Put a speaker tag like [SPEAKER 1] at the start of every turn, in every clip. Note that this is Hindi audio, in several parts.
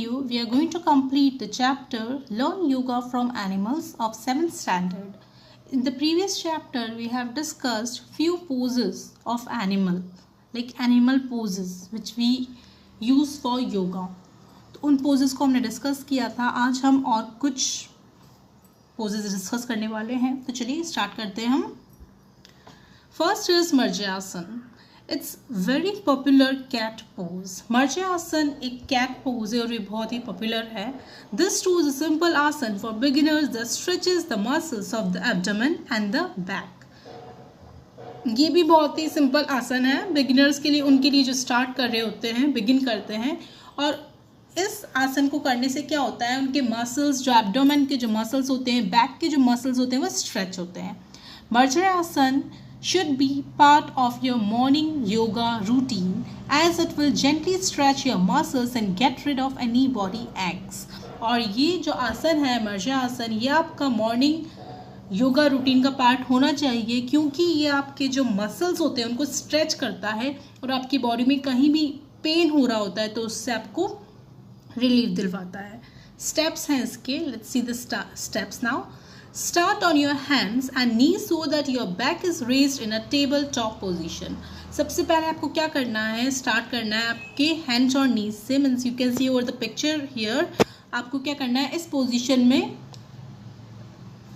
[SPEAKER 1] video, we are going to complete the chapter Learn Yoga from Animals of 7th Standard. In the previous chapter, we have discussed few poses of animal, like animal poses, which we use for yoga. तो उन poses को हमने discuss किया था. आज हम और कुछ poses discuss करने वाले हैं. तो चलिए start करते हैं हम. First is Marjasana. It's very popular cat pose. Marjasana एक cat pose है और ये बहुत ही popular है. This too is a simple asana for beginners that stretches the muscles of the abdomen and the back. ये भी बहुत ही simple आसन है beginners के लिए, उनके लिए जो start कर रहे होते हैं, begin करते हैं. और इस आसन को करने से क्या होता है, उनके muscles, जो abdomen के जो muscles होते हैं, back के जो muscles होते हैं, वो stretch होते हैं. Marjasana should be part of your morning yoga routine as it will gently stretch your muscles and get rid of any body aches. और ये जो आसन है मर्जासन, ये आपका मॉर्निंग योगा रूटीन का पार्ट होना चाहिए, क्योंकि ये आपके जो मसल्स होते हैं उनको स्ट्रेच करता है और आपकी बॉडी में कहीं भी पेन हो रहा होता है तो उससे आपको रिलीफ दिलवाता है. स्टेप्स हैं इसके. Let's see the steps now. Start on your hands and knees so that your back is raised in a tabletop position. सबसे पहले आपको क्या करना है, स्टार्ट करना है आपके हैंड्स और नीज से. Means you can see over the picture here. आपको क्या करना है, इस पोजीशन में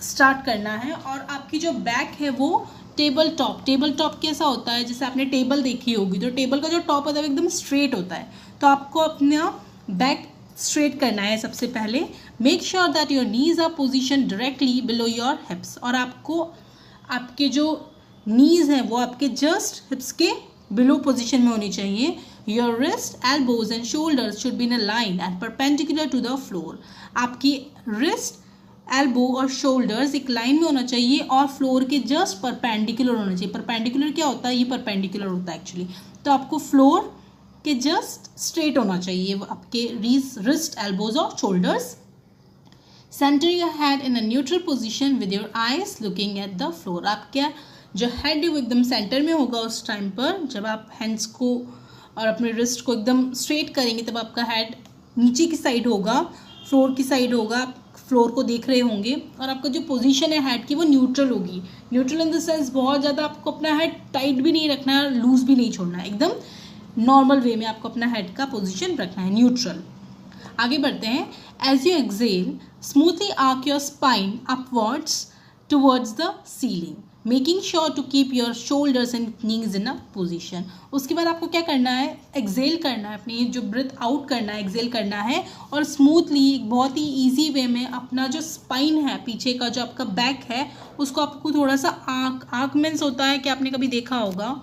[SPEAKER 1] स्टार्ट करना है और आपकी जो बैक है वो टेबल टॉप कैसा होता है, जैसे आपने टेबल देखी होगी तो टेबल का जो टॉप होता है वो एकदम स्ट्रेट होता है. तो आपको अपना बैक स्ट्रेट करना है. सबसे पहले make sure that your knees are position directly below your hips. और आपको आपके जो नीज हैं वो आपके जस्ट हिप्स के बिलो पोजीशन में होनी चाहिए. Your wrist, elbows and shoulders should be in a line and perpendicular to the floor. आपकी रिस्ट, एल्बो और शोल्डर्स एक लाइन में होना चाहिए और फ्लोर के जस्ट परपेंडिकुलर होना चाहिए. परपेंडिकुलर क्या होता है, ये परपेंडिकुलर होता है एक्चुअली. तो आपको फ्लोर के जस्ट स्ट्रेट होना चाहिए आपके रिस्ट, एल्बोज और shoulders. Centre your head in a neutral position with your eyes looking at the floor. आपका जो हेड है वो एकदम सेंटर में होगा उस टाइम पर. जब आप हैंड्स को और अपने रिस्ट को एकदम स्ट्रेट करेंगे तब आपका हेड नीचे की साइड होगा, फ्लोर की साइड होगा. आप फ्लोर को देख रहे होंगे और आपका जो पोजीशन है हेड की वो न्यूट्रल होगी. न्यूट्रल इन द सेंस बहुत ज़्यादा आपको अपना हेड टाइट भी नहीं रखना है, लूज भी नहीं छोड़ना है. एकदम नॉर्मल वे में आपको अपना हेड का पोजीशन रखना है, न्यूट्रल. आगे बढ़ते हैं. As you exhale smoothly arch your spine upwards towards the ceiling, making sure to keep your shoulders and knees in a position. उसके बाद आपको क्या करना है, एक्सेल करना है, अपनी जो ब्रेथ आउट करना है, एक्सेल करना है और स्मूथली बहुत ही ईजी वे में अपना जो स्पाइन है, पीछे का जो आपका बैक है, उसको आपको थोड़ा सा आर्क मीन्स होता है कि आपने कभी देखा होगा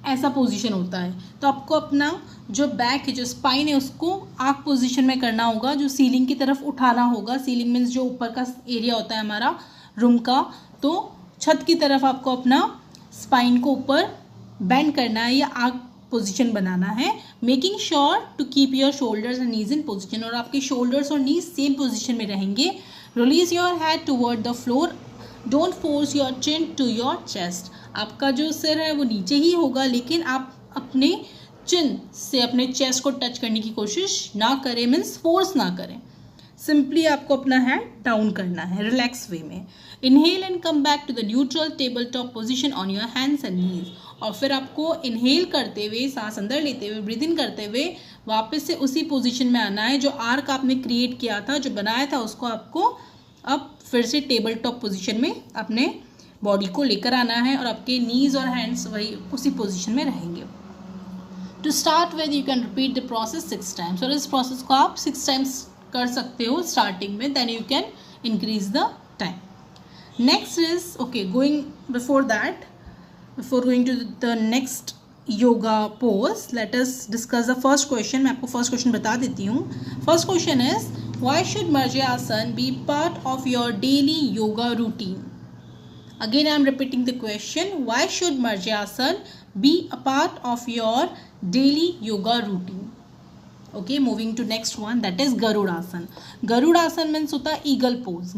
[SPEAKER 1] ऐसा पोजीशन होता है. तो आपको अपना जो बैक है, जो स्पाइन है, उसको आर्क पोजीशन में करना होगा, जो सीलिंग की तरफ उठाना होगा. सीलिंग मीन्स जो ऊपर का एरिया होता है हमारा रूम का, तो छत की तरफ आपको अपना स्पाइन को ऊपर बेंड करना है या आर्क पोजीशन बनाना है. Making sure to keep your shoulders and knees in position. और आपके शोल्डर्स और नीज सेम पोजीशन में रहेंगे. Release your head toward the floor. Don't force your chin to your chest. आपका जो सिर है वो नीचे ही होगा, लेकिन आप अपने चिन से अपने चेस्ट को टच करने की कोशिश ना करें, मीन्स फोर्स ना करें. सिंपली आपको अपना हैंड डाउन करना है रिलैक्स वे में. Inhale and come back to the neutral table top position on your hands and knees. और फिर आपको इनहेल करते हुए, सांस अंदर लेते हुए, ब्रीथ इन करते हुए वापस से उसी पोजीशन में आना है. जो आर्क आपने क्रिएट किया था, जो बनाया था, उसको आपको अब फिर से टेबल टॉप पोजीशन में अपने बॉडी को लेकर आना है और आपके नीज और हैंड्स वही उसी पोजीशन में रहेंगे. To start with you can repeat the process 6 times. और इस प्रोसेस को आप 6 टाइम्स कर सकते हो स्टार्टिंग में. Then you can increase the time. Next is going before going to the next yoga pose, let us discuss the first question. मैं आपको फर्स्ट क्वेश्चन बता देती हूँ. First question is, why should Marjasana be part of your daily yoga routine. Again, I am repeating the question. Why should Marjasana be a part of your daily yoga routine? Okay, moving to next one, that is Garudasana. Garudasana means होता है eagle pose.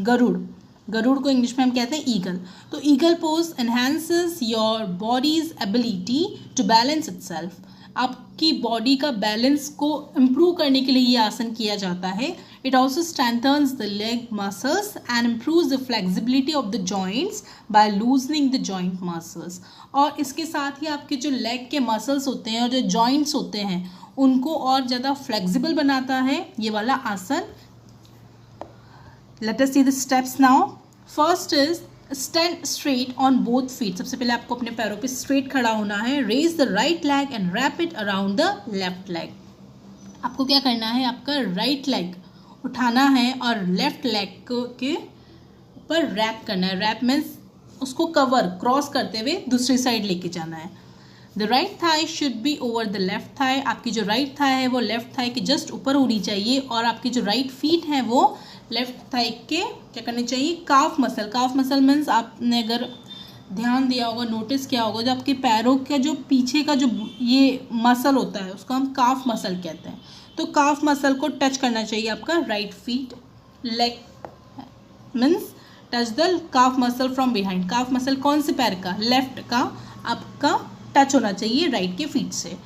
[SPEAKER 1] गरुड़ को इंग्लिश में हम कहते हैं ईगल. तो eagle pose enhances your body's ability to balance itself आपकी बॉडी का बैलेंस को इम्प्रूव करने के लिए ये आसन किया जाता है. It also strengthens the leg muscles and improves the flexibility of the joints by loosening the joint muscles. और इसके साथ ही आपके जो लेग के मसल्स होते हैं और जो जॉइंट्स होते हैं उनको और ज़्यादा फ्लेक्सिबल बनाता है ये वाला आसन. Let us see the steps now. First is stand straight on both feet. सबसे पहले आपको अपने पैरों पे स्ट्रेट खड़ा होना है. Raise the right leg and wrap it around the left leg. आपको क्या करना है, आपका राइट लेग उठाना है और लेफ्ट लेग के ऊपर रैप करना है. रैप मीन्स उसको कवर क्रॉस करते हुए दूसरी साइड लेके जाना है. The right thigh should be over the left thigh. आपकी जो राइट थाई है वो लेफ्ट थाई के जस्ट ऊपर होनी चाहिए और आपकी जो राइट फीट है वो लेफ्ट थाई के क्या करनी चाहिए, calf muscle. Calf muscle means आपने अगर ध्यान दिया होगा, नोटिस किया होगा, जो आपके पैरों का जो पीछे का जो ये मसल होता है उसको हम काफ मसल कहते हैं. तो काफ मसल को टच करना चाहिए आपका right feet. Leg means touch the calf muscle from behind. Calf muscle कौन से पैर का, लेफ्ट का, आपका टच होना चाहिए राइट के फीट से.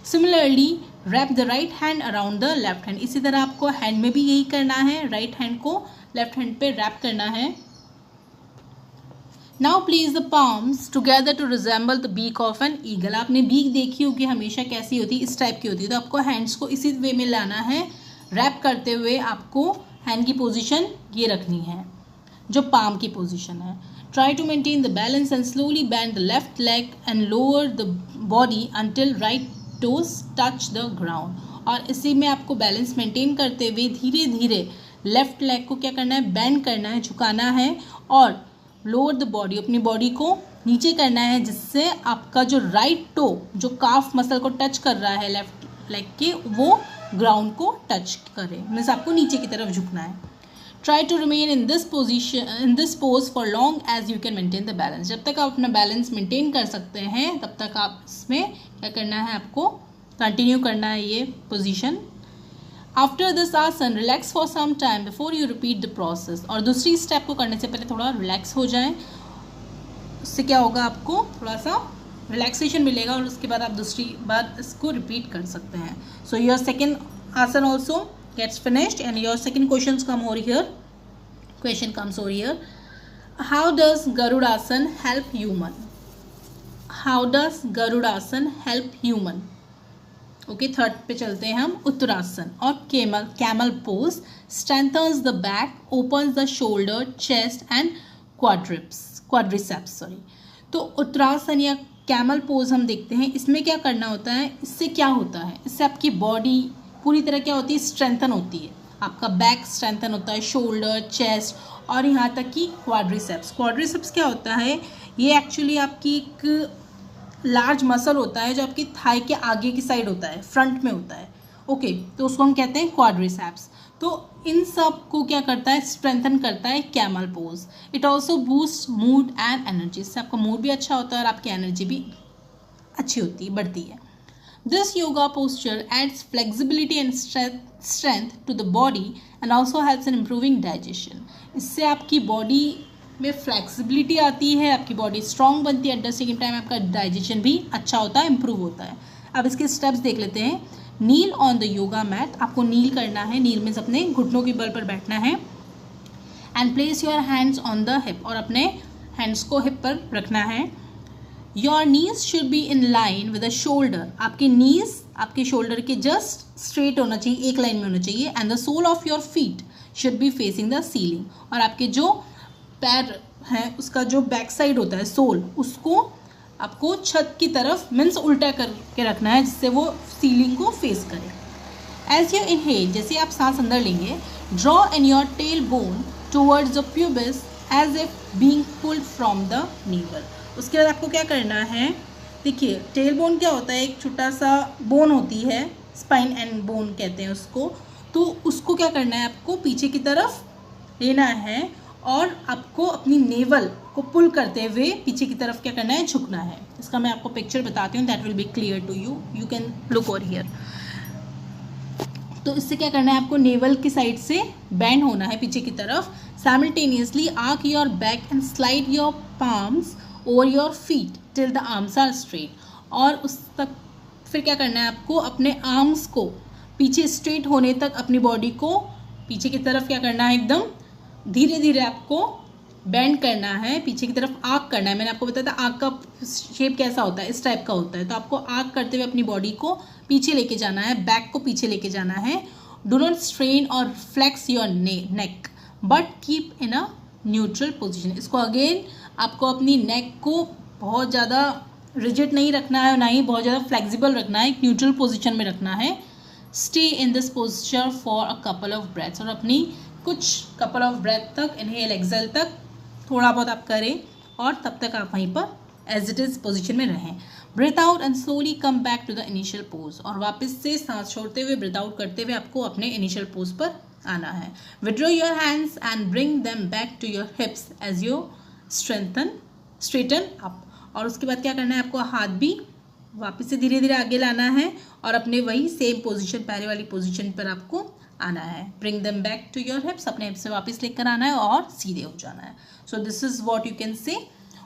[SPEAKER 1] Similarly wrap the right hand around the left hand. इसी तरह आपको हैंड में भी यही करना है, राइट हैंड को लेफ्ट हैंड पे रैप करना है. Now place the palms together to resemble the beak of an eagle. आपने बीक देखी होगी हमेशा कैसी होती है, इस टाइप की होती है. तो आपको हैंड्स को इसी वे में लाना है. रैप करते हुए आपको हैंड की पोजीशन ये रखनी है जो पाम की पोजीशन है. Try to maintain the balance and slowly bend the left leg and lower the body until right toes touch the ground. और इसी में आपको बैलेंस मेंटेन करते हुए धीरे धीरे लेफ्ट लेग को क्या करना है, बेंड करना है, झुकाना है और लोअर द बॉडी, अपनी बॉडी को नीचे करना है जिससे आपका जो राइट टो जो काफ मसल को टच कर रहा है लेफ्ट लेग के वो ग्राउंड को टच करे. मीन्स आपको नीचे की तरफ झुकना है. Try to remain in this position, in this pose for long as you can maintain the balance. जब तक आप अपना बैलेंस मेंटेन कर सकते हैं तब तक आप इसमें क्या करना है, आपको कंटिन्यू करना है ये पोजीशन. After this आसन relax for some time before you repeat the process. और दूसरी स्टेप को करने से पहले थोड़ा रिलैक्स हो जाएं. उससे क्या होगा, आपको थोड़ा सा रिलैक्सेशन मिलेगा और उसके बाद आप दूसरी बार इसको रिपीट कर सकते हैं. So your second आसन also gets finished and your second questions come over here. Question comes over here. How does Garudasana help human? How does Garudasana help human? Okay, third पे चलते हैं हम. उत्तरासन और camel pose strengthens the back, opens the shoulder, chest and quadriceps. तो उत्तरासन या कैमल पोज हम देखते हैं. इसमें क्या करना होता है, इससे क्या होता है, इससे आपकी बॉडी पूरी तरह क्या होती है, स्ट्रेंथन होती है. आपका बैक स्ट्रेंथन होता है, शोल्डर, चेस्ट और यहाँ तक कि क्वाड्रिसेप्स. क्वाड्रिसेप्स क्या होता है, ये एक्चुअली आपकी एक लार्ज मसल होता है जो आपकी थाई के आगे की साइड होता है, फ्रंट में होता है. ओके, तो उसको हम कहते हैं क्वाड्रिसेप्स. तो इन सब को क्या करता है, स्ट्रेंथन करता है camel pose. It also boost mood and energy. इससे आपका मूड भी अच्छा होता है और आपकी एनर्जी भी अच्छी होती है, बढ़ती है. This yoga posture adds flexibility and strength to the body and also helps in improving digestion. इससे आपकी बॉडी में फ्लेक्सिबिलिटी आती है, आपकी बॉडी स्ट्रॉन्ग बनती है, एट द सेम टाइम आपका डाइजेशन भी अच्छा होता है, इम्प्रूव होता है. अब इसके स्टेप्स देख लेते हैं. नील ऑन द योगा मैट. आपको नील करना है. नील मीन्स अपने घुटनों के बल पर बैठना है. And place your hands on the hip. और अपने हैंड्स को हिप पर रखना है. Your knees should be in line with the shoulder. आपके नीज आपके शोल्डर के जस्ट स्ट्रेट होना चाहिए, एक लाइन में होना चाहिए. And the sole of your feet should be facing the ceiling. और आपके जो पैर हैं उसका जो बैक साइड होता है, सोल, उसको आपको छत की तरफ मीन्स उल्टा करके रखना है जिससे वो सीलिंग को फेस करे. एज यू इनहेल, जैसे आप सांस अंदर लेंगे, draw in your tail bone towards the pubis as if being pulled from the navel. उसके बाद आपको क्या करना है, देखिए टेल बोन क्या होता है, एक छोटा सा बोन होती है, स्पाइन एंड बोन कहते हैं उसको. तो उसको क्या करना है, आपको पीछे की तरफ लेना है और आपको अपनी नेवल को पुल करते हुए पीछे की तरफ क्या करना है, झुकना है. इसका मैं आपको पिक्चर बताती हूँ, that will be clear to you. You can look over here. तो इससे क्या करना है, आपको नेवल की साइड से बैंड होना है पीछे की तरफ. Simultaneously arc your back and slide your palms over your feet till the arms are straight. और उस तक फिर क्या करना है आपको, अपने आर्म्स को पीछे स्ट्रेट होने तक अपनी बॉडी को पीछे की तरफ क्या करना है, एकदम धीरे धीरे आपको बेंड करना है, पीछे की तरफ आर्क करना है। मैंने आपको बताया था आर्क का शेप कैसा होता है, इस टाइप का होता है। तो आपको आर्क करते हुए अपनी बॉडी को पीछे लेके जाना है, बैक को पीछे लेके जाना है। Do not strain or flex your neck but keep in a neutral position. इसको अगेन आपको अपनी नेक को बहुत ज़्यादा रिजिड नहीं रखना है, ना ही बहुत ज़्यादा फ्लेक्सिबल रखना है, एक न्यूट्रल पोजिशन में रखना है। Stay in this posture for a couple of breaths, और अपनी कुछ कपल ऑफ ब्रेथ तक, इनहेल एक्सेल तक थोड़ा बहुत आप करें और तब तक आप वहीं पर एज इट इज़ पोजिशन में रहें। Breathe out and slowly come back to the initial pose, और वापस से सांस छोड़ते हुए ब्रेथ आउट करते हुए आपको अपने इनिशियल पोज पर आना है। Withdraw your hands and bring them back to your hips as you straighten up, और उसके बाद क्या करना है, आपको हाथ भी वापस से धीरे धीरे आगे लाना है और अपने वही सेम पोजीशन, पहले वाली पोजीशन पर आपको आना है। Bring them back to your hips, अपने हिप्स से वापस लेकर आना है और सीधे हो जाना है। So this is what you can say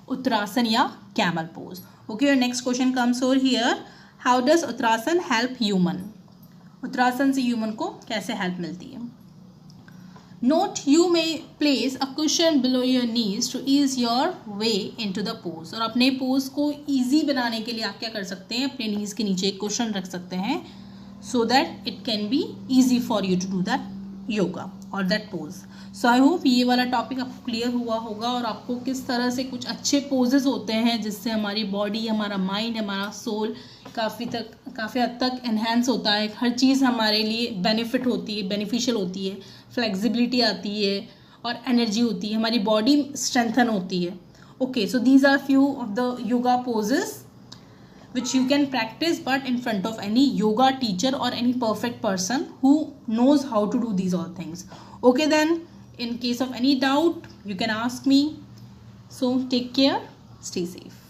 [SPEAKER 1] Uttarasana या camel pose. Okay, your next question comes over here, how does Uttarasana help human? Uttarasana से ह्यूमन को कैसे हेल्प मिलती है? Note, you may place a cushion below your knees to ease your way into the pose, और अपने पोज को ईजी बनाने के लिए आप क्या कर सकते हैं, अपने नीज के नीचे एक कुशन रख सकते हैं, so that it can be easy for you to do that yoga और that pose. So I hope ये वाला टॉपिक आपको क्लियर हुआ होगा, और आपको किस तरह से कुछ अच्छे पोजेज होते हैं जिससे हमारी बॉडी, हमारा माइंड, हमारा सोल काफ़ी हद तक एनहेंस होता है, हर चीज़ हमारे लिए बेनिफिट होती है, बेनिफिशियल होती है, फ्लेक्सिबिलिटी आती है और एनर्जी होती है, हमारी बॉडी स्ट्रेंथन होती है। Okay, so these are few of the yoga poses which you can practice, but in front of any yoga teacher or any perfect person who knows how to do these all things. Okay, then in case of any doubt you can ask me. So take care, stay safe.